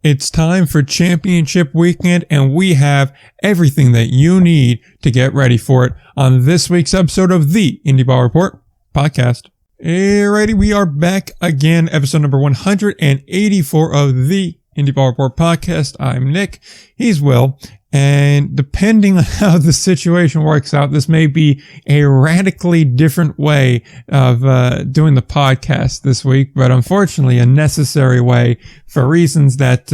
It's time for championship weekend, and we have everything that you need to get ready for it on this week's episode of the Indie Ball Report podcast. Alrighty, we are back again, episode number 184 of the Indie Ball Report podcast. I'm Nick, he's Will, and depending on how the situation works out, this may be a radically different way of doing the podcast this week, but unfortunately a necessary way for reasons that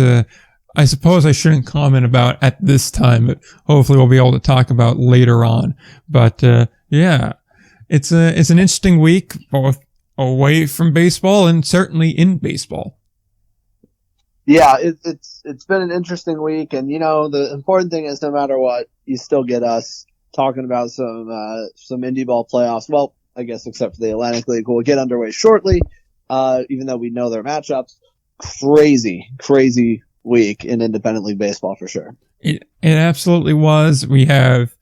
I suppose I shouldn't comment about at this time, but hopefully we'll be able to talk about later on. But yeah, it's an interesting week, both away from baseball and certainly in baseball. Yeah, it's been an interesting week, and the important thing is no matter what, you still get us talking about some indie ball playoffs. Well, I guess except for the Atlantic League, we'll get underway shortly. Even though we know their matchups, crazy week in independent league baseball for sure. It absolutely was. We have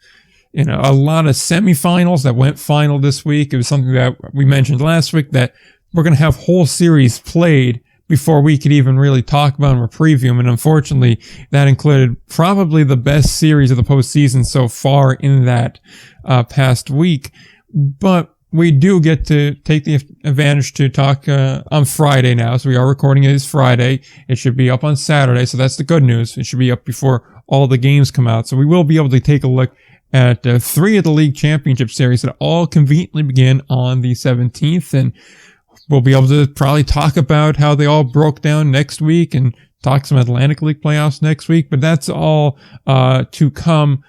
a lot of semifinals that went final this week. It was something that we mentioned last week that we're going to have whole series played before we could even really talk about them or preview them. And unfortunately, that included probably the best series of the postseason so far in that past week. But we do get to take the advantage to talk on Friday now. So we are recording it as Friday. It should be up on Saturday. So that's the good news. It should be up before all the games come out. So we will be able to take a look at 3 of the league championship series that all conveniently begin on the 17th. And we'll be able to probably talk about how they all broke down next week and talk some Atlantic League playoffs next week. But that's all to come